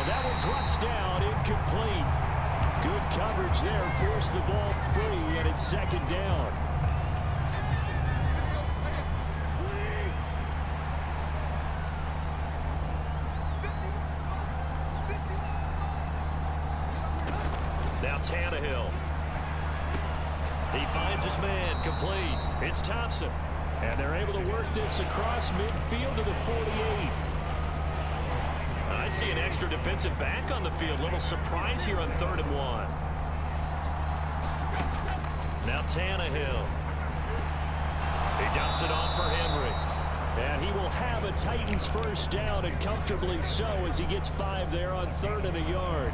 And that one drops down, incomplete. Good coverage there, forced the ball free, and it's second down. Now Tannehill. He finds his man, complete. It's Thompson. And they're able to work this across midfield to the 48. I see an extra defensive back on the field. Little surprise here on 3rd and 1. Now Tannehill. He dumps it off for Henry. And he will have a Titans first down, and comfortably so, as he gets 5 there on 3rd and a yard.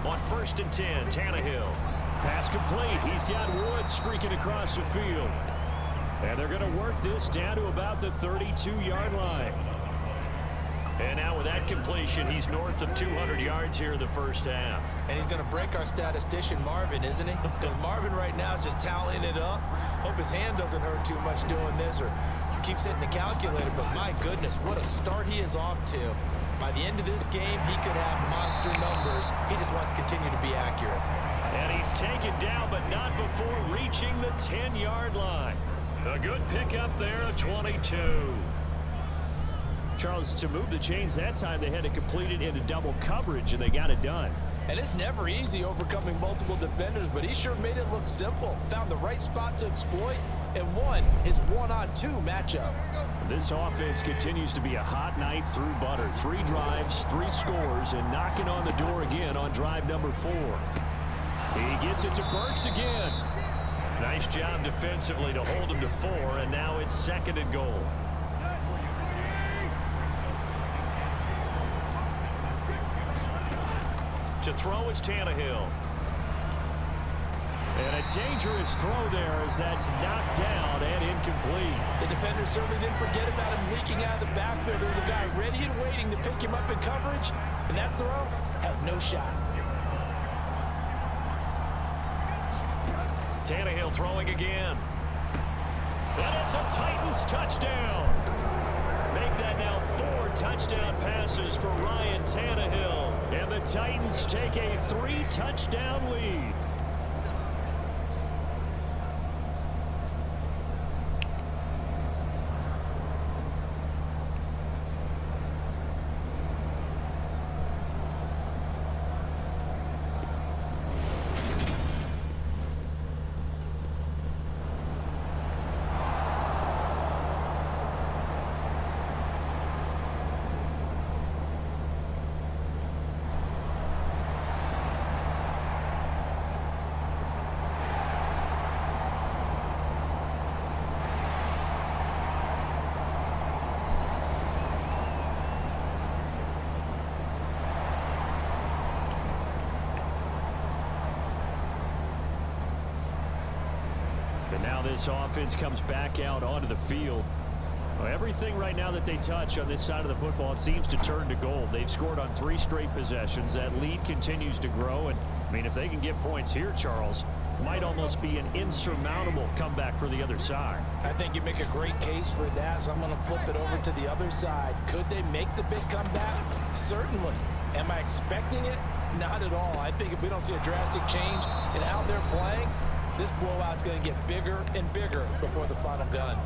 On 1st and 10, Tannehill. Pass complete. He's got Woods streaking across the field. And they're going to work this down to about the 32-yard line. And now with that completion, he's north of 200 yards here in the first half. And he's going to break our statistician, Marvin, isn't he? Because Marvin right now is just tallying it up. Hope his hand doesn't hurt too much doing this or keeps hitting the calculator. But my goodness, what a start he is off to. By the end of this game, he could have monster numbers. He just wants to continue to be accurate. And he's taken down, but not before reaching the 10-yard line. A good pickup there, a 22. Charles, to move the chains that time, they had to complete it into double coverage, and they got it done. And it's never easy overcoming multiple defenders, but he sure made it look simple. Found the right spot to exploit and won his 1-on-2 matchup. This offense continues to be a hot knife through butter. 3 drives, 3 scores, and knocking on the door again on drive number 4. He gets it to Burks again. Nice job defensively to hold him to 4, and now it's 2nd and goal. To throw is Tannehill. And a dangerous throw there as that's knocked down and incomplete. The defender certainly didn't forget about him leaking out of the backfield. There's a guy ready and waiting to pick him up in coverage, and that throw had no shot. Tannehill throwing again. And it's a Titans touchdown. Make that now 4 touchdown passes for Ryan Tannehill. And the Titans take a 3-touchdown lead. And now this offense comes back out onto the field. Well, everything right now that they touch on this side of the football, it seems to turn to gold. They've scored on 3 straight possessions. That lead continues to grow. And, I mean, if they can get points here, Charles, might almost be an insurmountable comeback for the other side. I think you make a great case for that, so I'm going to flip it over to the other side. Could they make the big comeback? Certainly. Am I expecting it? Not at all. I think if we don't see a drastic change in how they're playing, this blowout's going to get bigger and bigger before the final gun.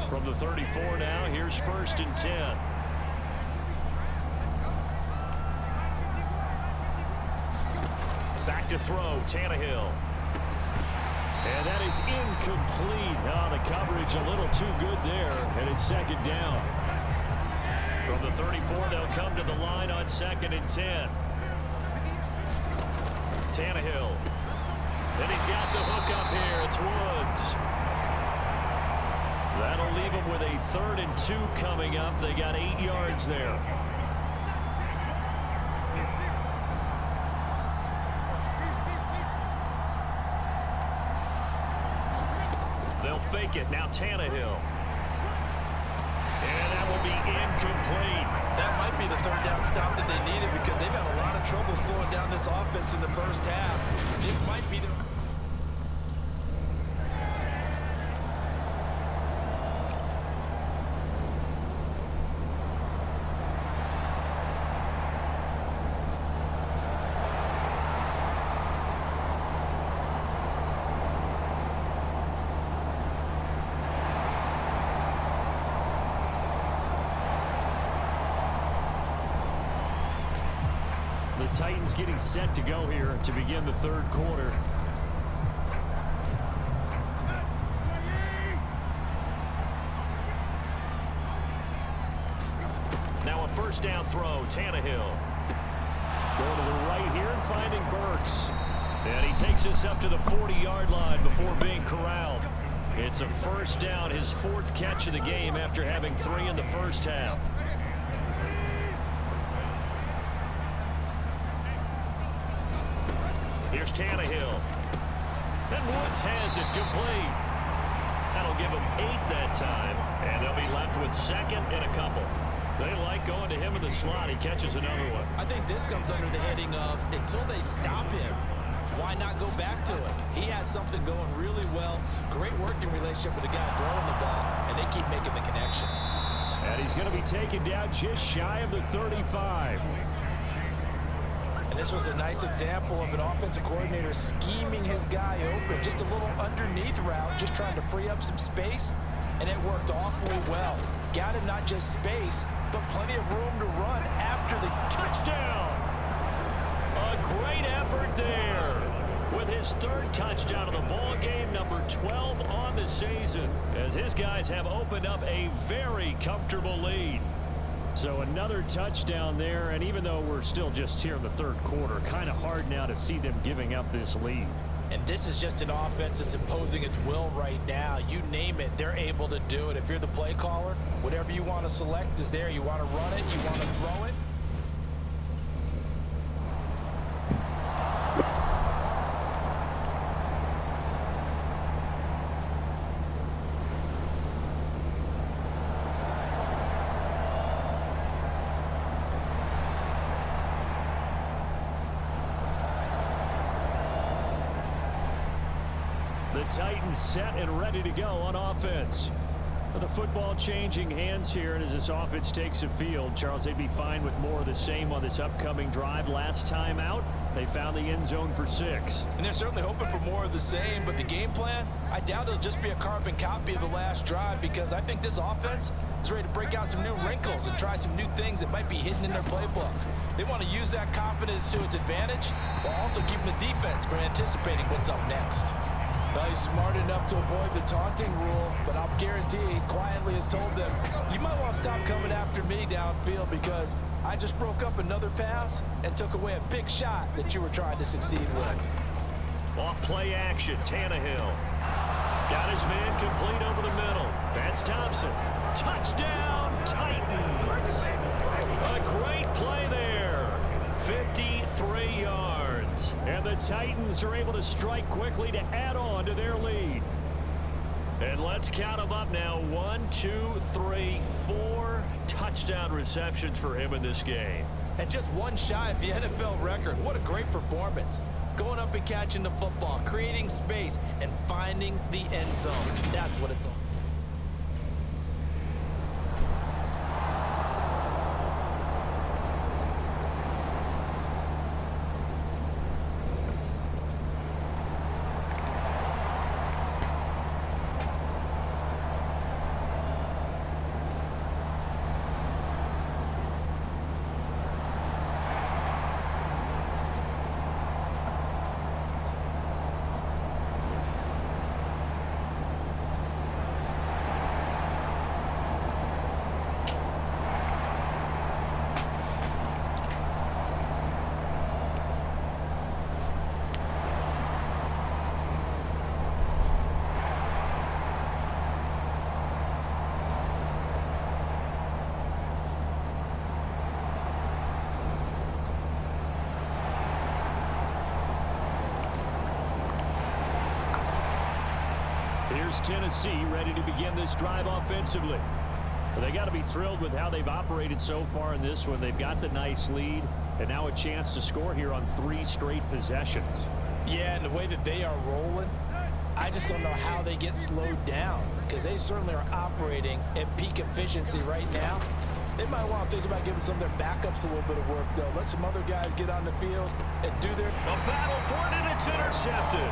From the 34 now, here's 1st and 10. Back to throw, Tannehill. And that is incomplete. Oh, the coverage a little too good there, and it's 2nd down. From the 34, they'll come to the line on 2nd and 10. Tannehill. And he's got the hook up here. It's Woods. That'll leave them with a 3rd and 2 coming up. They got 8 yards there. They'll fake it. Now Tannehill. And that will be incomplete. That might be the 3rd down stop that they needed because they've had a lot of trouble slowing down this offense in the first half. This might maybe they're... The Titans getting set to go here to begin the third quarter. Now a first down throw, Tannehill. Going to the right here and finding Burks. And he takes us up to the 40-yard line before being corralled. It's a first down, his fourth catch of the game after having 3 in the first half. Here's Tannehill. And Woods has it complete. That'll give him 8 that time. And they'll be left with second and a couple. They like going to him in the slot. He catches another one. I think this comes under the heading of until they stop him, why not go back to it? He has something going really well. Great working relationship with the guy throwing the ball, and they keep making the connection. And he's going to be taken down just shy of the 35. And this was a nice example of an offensive coordinator scheming his guy open. Just a little underneath route, just trying to free up some space, and it worked awfully well. Got him not just space, but plenty of room to run after the touchdown. A great effort there with his third touchdown of the ball game, number 12 on the season, as his guys have opened up a very comfortable lead. So another touchdown there, and even though we're still just here in the third quarter, kind of hard now to see them giving up this lead. And this is just an offense that's imposing its will right now. You name it, they're able to do it. If you're the play caller, whatever you want to select is there. You want to run it, you want to throw it. The Titans set and ready to go on offense. With the football changing hands here, and as this offense takes the field, Charles, they'd be fine with more of the same on this upcoming drive. Last time out, they found the end zone for 6. And they're certainly hoping for more of the same, but the game plan, I doubt it'll just be a carbon copy of the last drive, because I think this offense is ready to break out some new wrinkles and try some new things that might be hidden in their playbook. They want to use that confidence to its advantage, while also keeping the defense from anticipating what's up next. Well, he's smart enough to avoid the taunting rule, but I'll guarantee he quietly has told them, you might want to stop coming after me downfield because I just broke up another pass and took away a big shot that you were trying to succeed with. Off play action, Tannehill. Got his man complete over the middle. That's Thompson. Touchdown, Titans. A great play there. 53 yards. And the Titans are able to strike quickly to add on to their lead. And let's count them up now. 1, 2, 3, 4 touchdown receptions for him in this game. And just one shy of the NFL record. What a great performance. Going up and catching the football, creating space, and finding the end zone. That's what it's all. Here's Tennessee ready to begin this drive offensively. Well, they got to be thrilled with how they've operated so far in this one. They've got the nice lead, and now a chance to score here on 3 straight possessions. Yeah, and the way that they are rolling, I just don't know how they get slowed down because they certainly are operating at peak efficiency right now. They might want to think about giving some of their backups a little bit of work, though. Let some other guys get on the field and do their... A battle for it, and it's intercepted.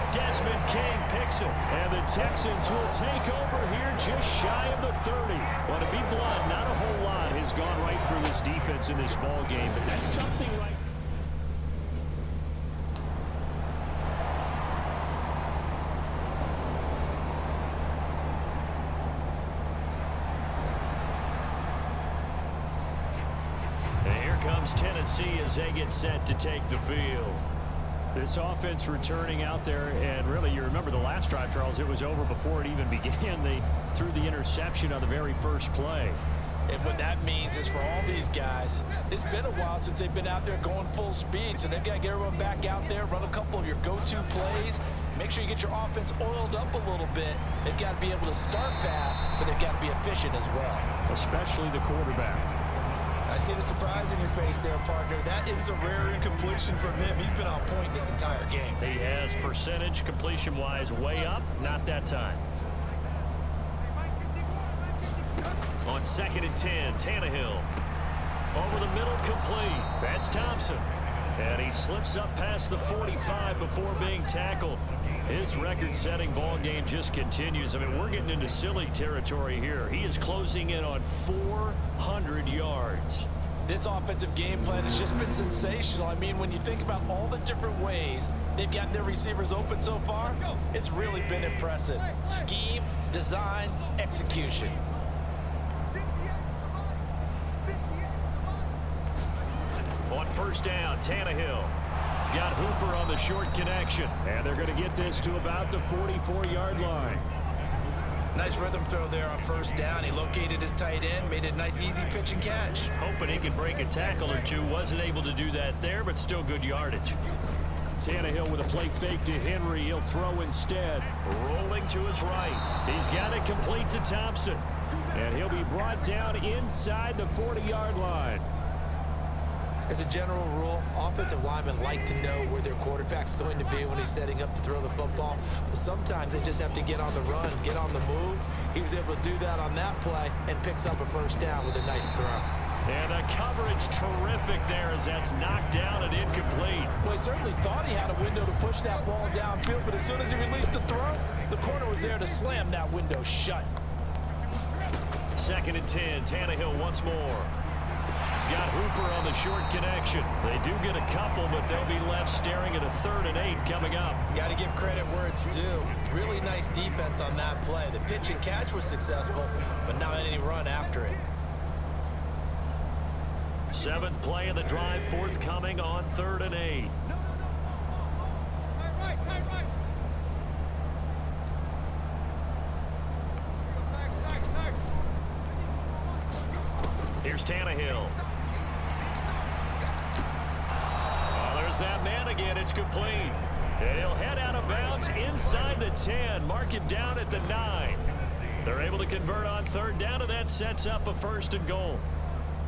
Desmond King picks it, and the Texans will take over here just shy of the 30. Well, to be blunt, not a whole lot has gone right for this defense in this ball game, but that's something right. Comes Tennessee as they get set to take the field. This offense returning out there, and really, you remember the last drive, Charles, it was over before it even began. They threw the interception on the very first play. And what that means is for all these guys, it's been a while since they've been out there going full speed, so they've got to get everyone back out there, run a couple of your go-to plays, make sure you get your offense oiled up a little bit. They've got to be able to start fast, but they've got to be efficient as well. Especially the quarterback. I see the surprise in your face there, partner. That is a rare incompletion from him. He's been on point this entire game. He has percentage completion-wise way up. Not that time. On 2nd and 10, Tannehill. Over the middle, complete. That's Thompson. And he slips up past the 45 before being tackled. His record-setting ball game just continues. I mean, we're getting into silly territory here. He is closing in on 400 yards. This offensive game plan has just been sensational. I mean, when you think about all the different ways they've gotten their receivers open so far, it's really been impressive. Scheme, design, execution. On 1st down, Tannehill. He's got Hooper on the short connection, and they're going to get this to about the 44-yard line. Nice rhythm throw there on 1st down. He located his tight end, made a nice easy pitch and catch. Hoping he could break a tackle or two. Wasn't able to do that there, but still good yardage. Tannehill with a play fake to Henry. He'll throw instead. Rolling to his right. He's got it complete to Thompson. And he'll be brought down inside the 40-yard line. As a general rule, offensive linemen like to know where their quarterback's going to be when he's setting up to throw the football. But sometimes they just have to get on the run, get on the move. He was able to do that on that play and picks up a 1st down with a nice throw. And the coverage terrific there as that's knocked down and incomplete. Well, he certainly thought he had a window to push that ball downfield, but as soon as he released the throw, the corner was there to slam that window shut. 2nd and 10, Tannehill once more. He's got Hooper on the short connection. They do get a couple, but they'll be left staring at a 3rd and 8 coming up. Got to give credit where it's due. Really nice defense on that play. The pitch and catch was successful, but not any run after it. 7th play of the drive forthcoming on 3rd and 8. Here's Tannehill. Oh, there's that man again. It's complete. And he'll head out of bounds inside the 10. Mark him down at the 9. They're able to convert on 3rd down, and that sets up a 1st and goal.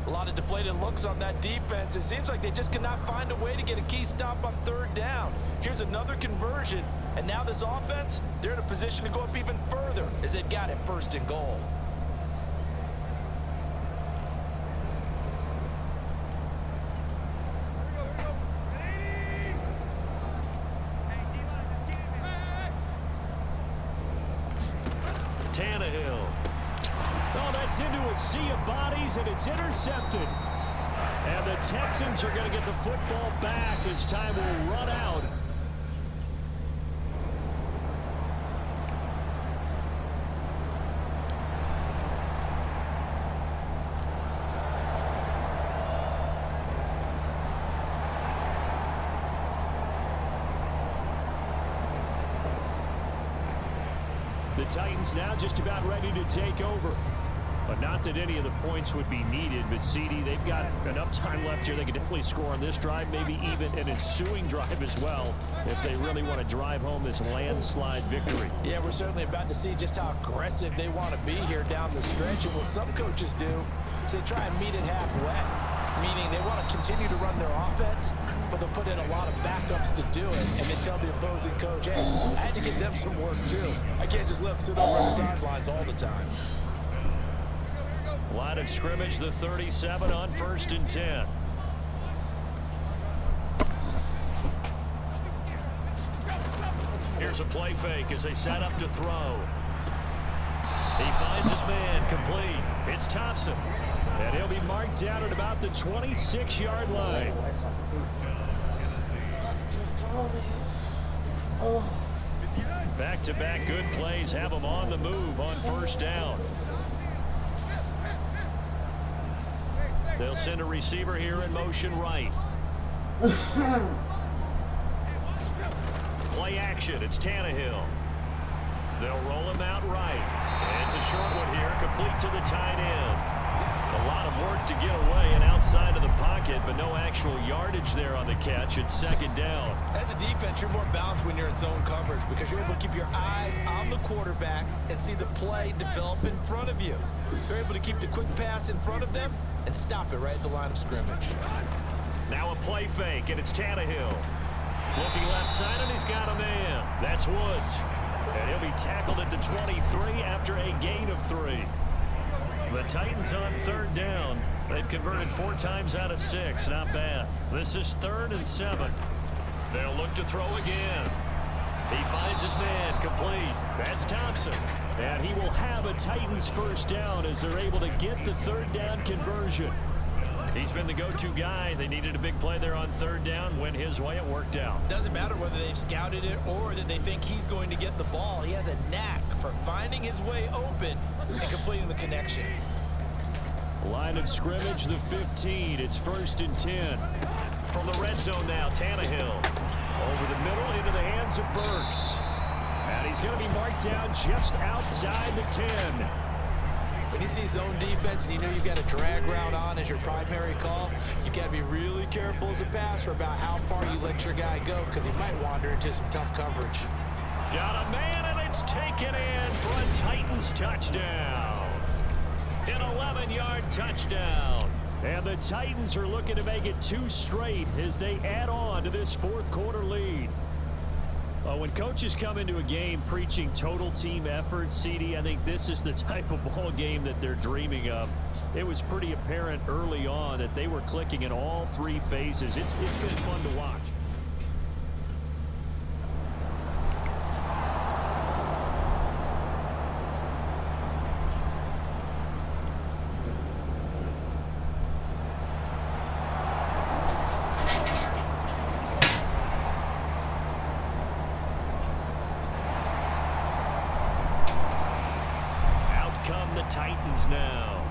A lot of deflated looks on that defense. It seems like they just cannot find a way to get a key stop on 3rd down. Here's another conversion, and now this offense, they're in a position to go up even further as they've got it 1st and goal. Tannehill. Oh, that's into a sea of bodies, and it's intercepted. And the Texans are going to get the football back as time will run out. The Titans now just about ready to take over. But not that any of the points would be needed, but CD, they've got enough time left here. They can definitely score on this drive, maybe even an ensuing drive as well, if they really want to drive home this landslide victory. Yeah, we're certainly about to see just how aggressive they want to be here down the stretch. And what some coaches do is they try and meet it halfway. meaning they want to continue to run their offense, but they'll put in a lot of backups to do it, and they tell the opposing coach, hey, I had to get them some work too. I can't just let them sit over on the sidelines all the time. Line of scrimmage, the 37 on 1st and 10. Here's a play fake as they set up to throw. He finds his man, complete. It's Thompson. And he'll be marked down at about the 26-yard line. Back-to-back good plays have him on the move on 1st down. They'll send a receiver here in motion right. Play action. It's Tannehill. They'll roll him out right. It's a short one here, complete to the tight end. A lot of work to get away and outside of the pocket, but no actual yardage there on the catch. It's 2nd down. As a defense, you're more balanced when you're in zone coverage because you're able to keep your eyes on the quarterback and see the play develop in front of you. You're able to keep the quick pass in front of them and stop it right at the line of scrimmage. Now a play fake, and it's Tannehill. Looking left side, and he's got a man. That's Woods. And he'll be tackled at the 23 after a gain of 3. The Titans on 3rd down. They've converted 4 times out of 6. Not bad. This is 3rd and 7. They'll look to throw again. He finds his man, complete. That's Thompson. And he will have a Titans 1st down as they're able to get the 3rd down conversion. He's been the go-to guy. They needed a big play there on 3rd down. Went his way. It worked out. Doesn't matter whether they've scouted it or that they think he's going to get the ball. He has a knack for finding his way open and completing the connection. Line of scrimmage, the 15. It's 1st and 10. From the red zone now, Tannehill. Over the middle into the hands of Burks. And he's going to be marked down just outside the 10. When you see zone defense and you know you've got a drag route on as your primary call, you got to be really careful as a passer about how far you let your guy go because he might wander into some tough coverage. Got a man, and it's taken in for a Titans touchdown. An 11-yard touchdown. And the Titans are looking to make it 2 straight as they add on to this 4th quarter lead. When coaches come into a game preaching total team effort, CD, I think this is the type of ball game that they're dreaming of. It was pretty apparent early on that they were clicking in all 3 phases. It's been fun to watch. Titans now.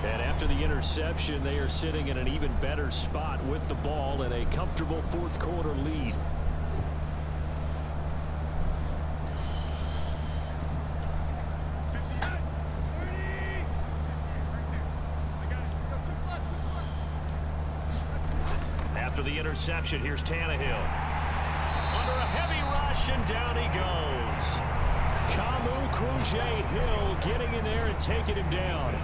And after the interception, they are sitting in an even better spot with the ball and a comfortable 4th quarter lead. After the interception, here's Tannehill. Under a heavy rush, and down he goes. Kamu Krujay-Hill getting in there and taking him down.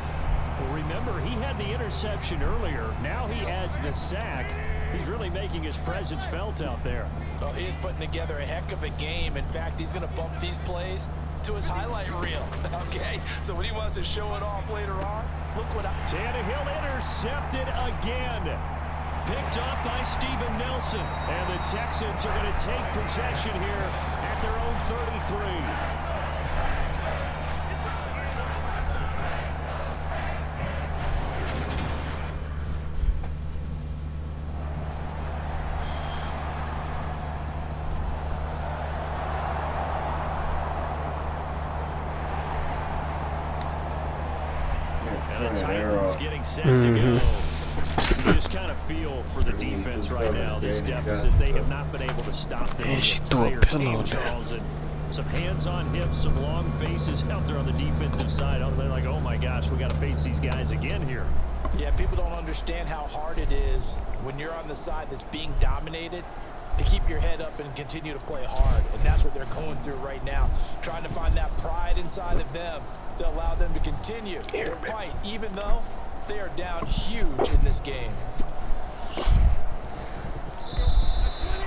Well, remember, he had the interception earlier. Now he adds the sack. He's really making his presence felt out there. Well, he is putting together a heck of a game. In fact, he's going to bump these plays to his highlight reel. Okay, so when he wants to show it off later on, look what Tannehill intercepted again. Picked off by Steven Nelson. And the Texans are going to take possession here at their own 33. And the Titans getting set to go. You just kind of feel for the defense right now, this deficit. They have not been able to stop the entire game, Charles. And some hands on hips, some long faces out there on the defensive side. They're like, oh my gosh, we got to face these guys again here. Yeah, people don't understand how hard it is when you're on the side that's being dominated to keep your head up and continue to play hard. And that's what they're going through right now, trying to find that pride inside of them to allow them to continue to fight, even though They are down huge in this game.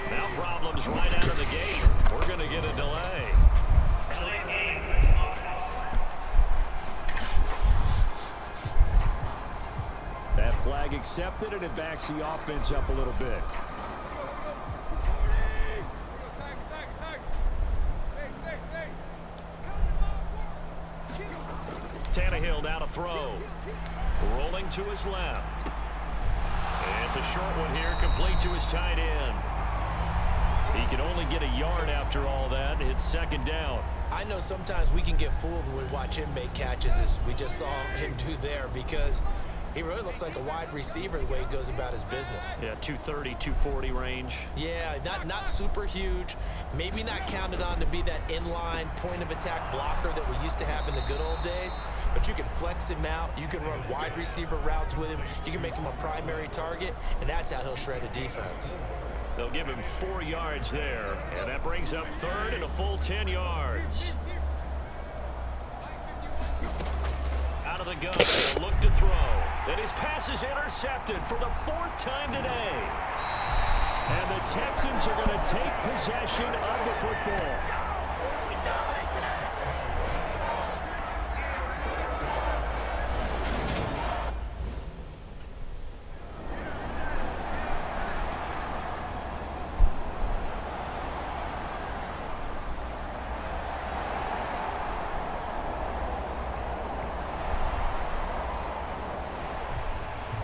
Now problems right out of the gate. We're going to get a delay. That flag accepted, and it backs the offense up a little bit. Tannehill now to throw. Rolling to his left. And it's a short one here, complete to his tight end. He can only get a yard after all that. It's second down. I know sometimes we can get fooled when we watch him make catches, as we just saw him do there, because he really looks like a wide receiver the way he goes about his business. Yeah, 230, 240 range. Yeah, not super huge. Maybe not counted on to be that inline point-of-attack blocker that we used to have in the good old days, but you can flex him out. You can run wide receiver routes with him. You can make him a primary target, and that's how he'll shred a defense. They'll give him 4 yards there, and that brings up third and a full 10 yards. Out of the gun, they'll look to throw. And his pass is intercepted for the 4th time today. And the Texans are going to take possession of the football.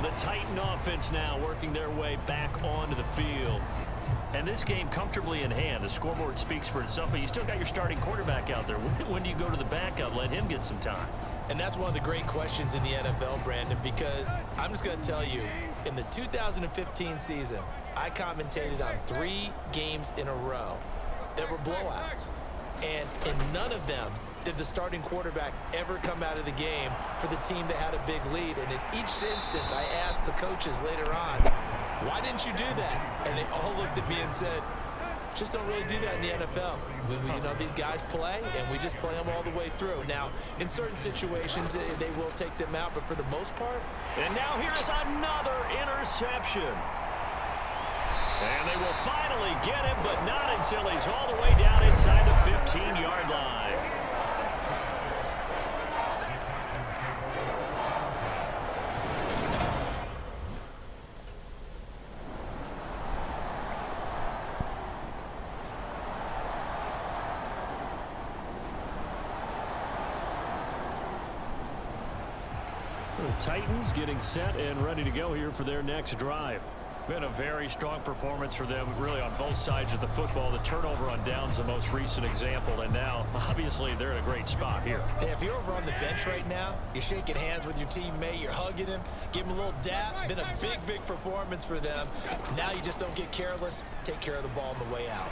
The Titan offense now working their way back onto the field. And this game comfortably in hand. The scoreboard speaks for itself, but you still got your starting quarterback out there. When do you go to the backup? Let him get some time. And that's one of the great questions in the NFL, Brandon, because I'm just going to tell you, in the 2015 season, I commentated on 3 games in a row that were blowouts. And in none of them did the starting quarterback ever come out of the game for the team that had a big lead. And in each instance, I asked the coaches later on, why didn't you do that? And they all looked at me and said, just don't really do that in the NFL. You know, these guys play, and we just play them all the way through. Now, in certain situations, they will take them out, but for the most part. And now here's another interception. And they will finally get him, but not until he's all the way down inside the 15-yard line. The Titans getting set and ready to go here for their next drive. Been a very strong performance for them, really, on both sides of the football. The turnover on downs, the most recent example, and now, obviously, they're in a great spot here. Hey, if you're over on the bench right now, you're shaking hands with your teammate, you're hugging him, give him a little dap. Been a big performance for them. Now you just don't get careless. Take care of the ball on the way out.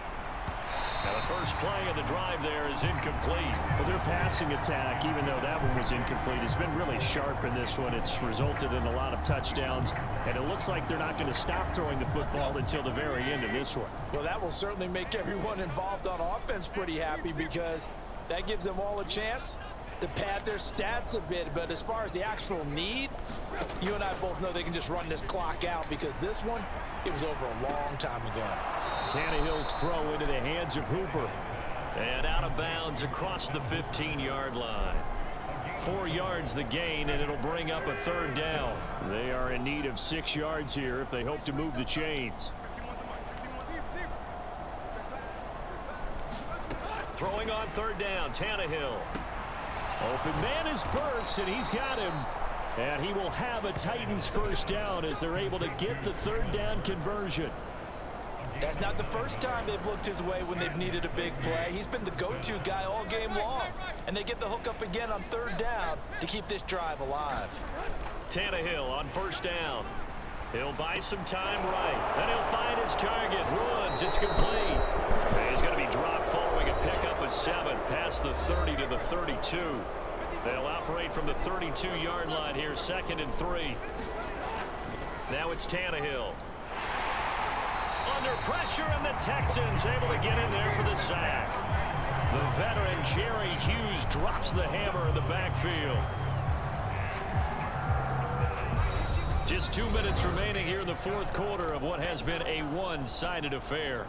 Now the first play of the drive there is incomplete. Well, their passing attack, even though that one was incomplete, has been really sharp in this one. It's resulted in a lot of touchdowns, and it looks like they're not going to stop throwing the football until the very end of this one. Well, that will certainly make everyone involved on offense pretty happy, because that gives them all a chance to pad their stats a bit. But as far as the actual need, you and I both know they can just run this clock out, because this one, it was over a long time ago. Tannehill's throw into the hands of Hooper. And out of bounds across the 15-yard line. 4 yards the gain, and it'll bring up a third down. They are in need of 6 yards here if they hope to move the chains. Throwing on third down, Tannehill. Open man is Burks, and he's got him. And he will have a Titans first down as they're able to get the third down conversion. That's not the first time they've looked his way when they've needed a big play. He's been the go-to guy all game long. And they get the hook up again on third down to keep this drive alive. Tannehill on first down. He'll buy some time right. Then he'll find his target. Runs. It's complete. And he's going to be dropped following a pickup of 7 past the 30 to the 32. They'll operate from the 32-yard line here, 2nd and 3. Now it's Tannehill. Under pressure, and the Texans able to get in there for the sack. The veteran Jerry Hughes drops the hammer in the backfield. Just 2 minutes remaining here in the fourth quarter of what has been a one-sided affair.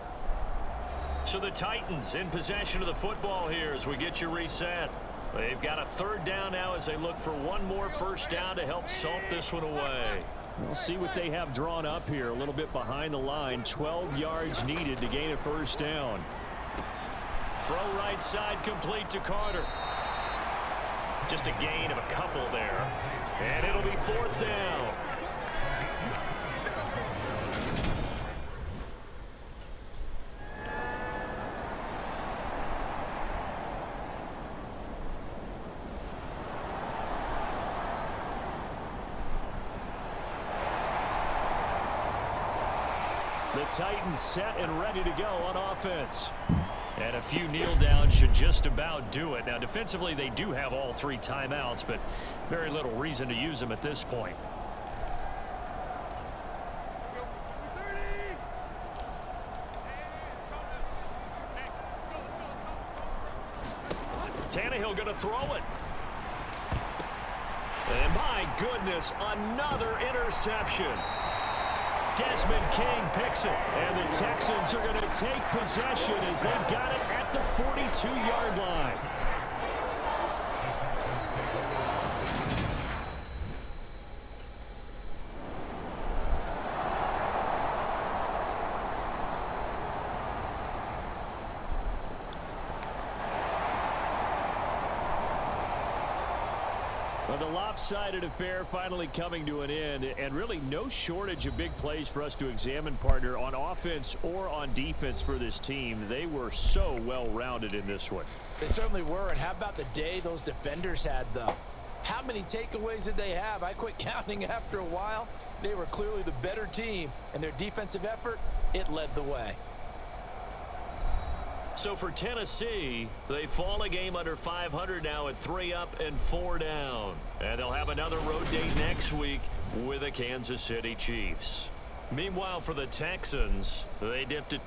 So the Titans in possession of the football here as we get you reset. They've got a third down now as they look for one more first down to help salt this one away. We'll see what they have drawn up here. A little bit behind the line. 12 yards needed to gain a first down. Throw right side complete to Carter. Just a gain of a couple there. And it'll be fourth down. The Titans set and ready to go on offense. And a few kneel downs should just about do it. Now, defensively, they do have all 3 timeouts, but very little reason to use them at this point. Tannehill going to throw it. And my goodness, another interception. Desmond King picks it. And the Texans are going to take possession as they've got it at the 42-yard line. Well, the lopsided affair finally coming to an end, and really no shortage of big plays for us to examine, partner, on offense or on defense for this team. They were so well-rounded in this one. They certainly were, and how about the day those defenders had, though? How many takeaways did they have? I quit counting after a while. They were clearly the better team, and their defensive effort, it led the way. So for Tennessee, they fall a game under 500 now at 3 up and 4 down. And they'll have another road date next week with the Kansas City Chiefs. Meanwhile, for the Texans, they dipped it